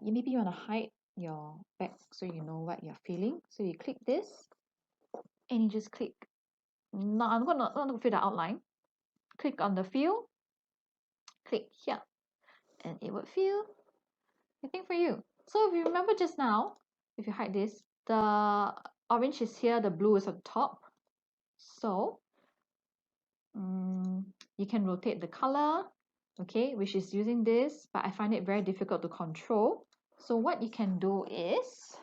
maybe you want to hide your back so you know what you're feeling. So you click this and you just click. No, I'm not going to fill the outline. Click on the fill, click here, and it would fill everything for you. So if you remember just now, if you hide this, the orange is here, the blue is on top. So you can rotate the color, okay, which is using this, but I find it very difficult to control. So what you can do is,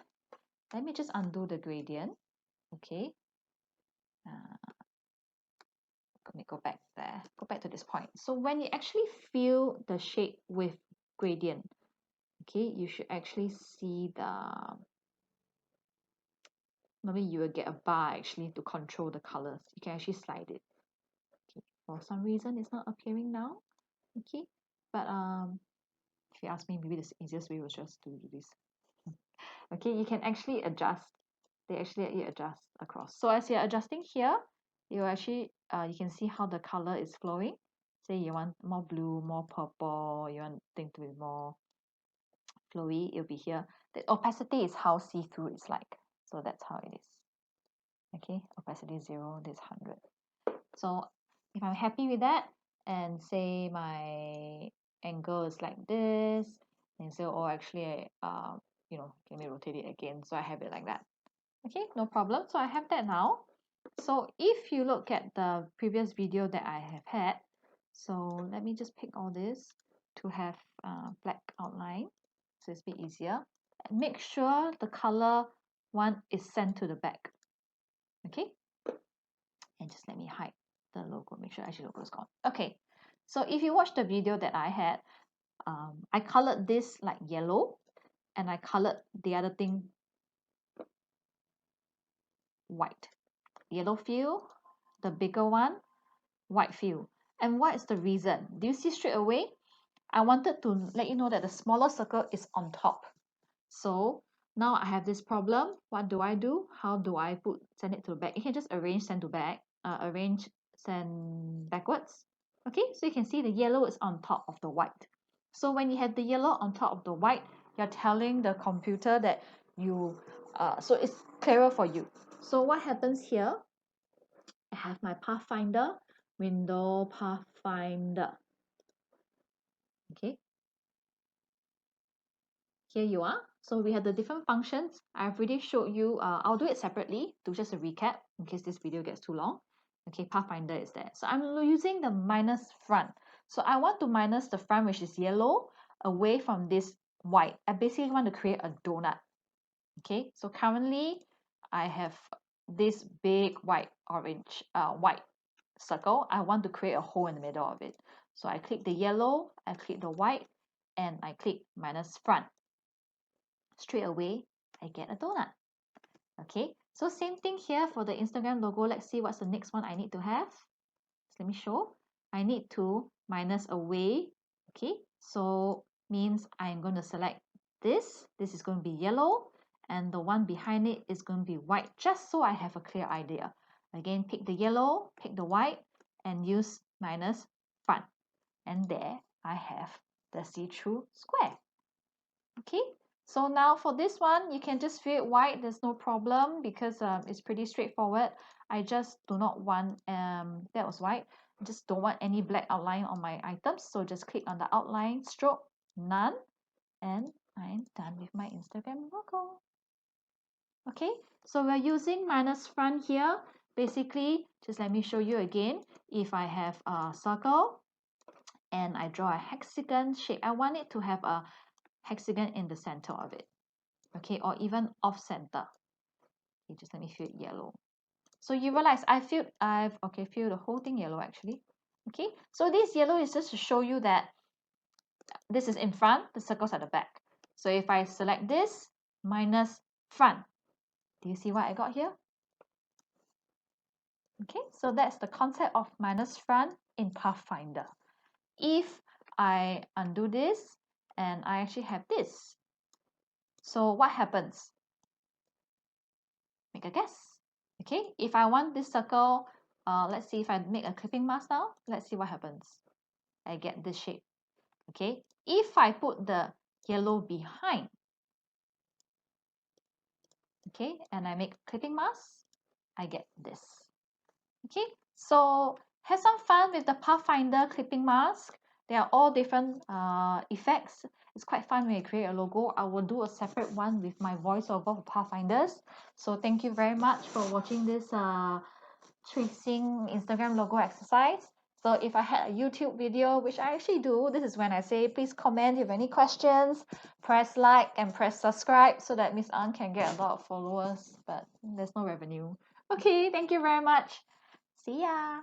let me just undo the gradient, okay. Let me go back there, go back to this point. So when you actually fill the shape with gradient, okay, you should actually see normally you will get a bar actually to control the colors. You can actually slide it. Okay. For some reason, it's not appearing now. Okay, but if you ask me, maybe the easiest way was just to do this. Okay, you can actually adjust. They actually let you adjust across. So as you're adjusting here, you actually you can see how the color is flowing. Say you want more blue, more purple, you want things to be more flowy, it'll be here. The opacity is how see-through it's like. So that's how it is. Okay, opacity 0, this 100. So if I'm happy with that, and say my angle is like this, and say, oh, actually, you know, let me rotate it again. So I have it like that. Okay, no problem. So I have that now. So if you look at the previous video that I have had, so let me just pick all this to have black outline, so it's a bit easier. And make sure the color one is sent to the back. Okay, and just let me hide the logo, make sure actually logo is gone. Okay, so if you watch the video that I had, I colored this like yellow, and I colored the other thing white. Yellow fill, the bigger one, white fill. And what is the reason? Do you see straight away? I wanted to let you know that the smaller circle is on top. So now I have this problem. What do? How do I send it to the back? You can just arrange send to back, arrange send backwards. Okay, so you can see the yellow is on top of the white. So when you have the yellow on top of the white, you're telling the computer that you, so it's clearer for you. So what happens here? I have my Pathfinder, window Pathfinder. Okay, here you are. So we have the different functions. I've already showed you. I'll do it separately to just a recap in case this video gets too long. Okay, Pathfinder is there. So I'm using the minus front. So I want to minus the front, which is yellow, away from this white. I basically want to create a donut. Okay, so currently I have this big white circle. I want to create a hole in the middle of it. So I click the yellow, I click the white, and I click minus front. Straight away, I get a donut. Okay, so same thing here for the Instagram logo. Let's see what's the next one I need to have. Let me show. I need to minus away. Okay, so means I'm going to select this. This is going to be yellow, and the one behind it is going to be white, just so I have a clear idea. Again, pick the yellow, pick the white, and use minus front. And there I have the see-through square. Okay, so now for this one, you can just fill it white. There's no problem because it's pretty straightforward. I just do not want, that was white. I just don't want any black outline on my items. So just click on the outline stroke, none, and I'm done with my Instagram logo. Okay, so we're using minus front here. Basically, just let me show you again. If I have a circle and I draw a hexagon shape, I want it to have a hexagon in the center of it. Okay, or even off center. Okay, just let me fill it yellow. So you realize I've filled the whole thing yellow actually. Okay, so this yellow is just to show you that this is in front, the circles at the back. So if I select this minus front, do you see what I got here? Okay, so that's the concept of minus front in Pathfinder. If I undo this and I actually have this, so what happens? Make a guess. Okay, if I want this circle, let's see if I make a clipping mask now. Let's see what happens. I get this shape. Okay, if I put the yellow behind. Okay, and I make clipping mask, I get this. Okay, so have some fun with the Pathfinder clipping mask. They are all different effects. It's quite fun when you create a logo. I will do a separate one with my voiceover for Pathfinders. So thank you very much for watching this tracing Instagram logo exercise. So if I had a YouTube video, which I actually do, this is when I say, please comment if you have any questions, press like and press subscribe so that Miss Ang can get a lot of followers, but there's no revenue. Okay, thank you very much. See ya.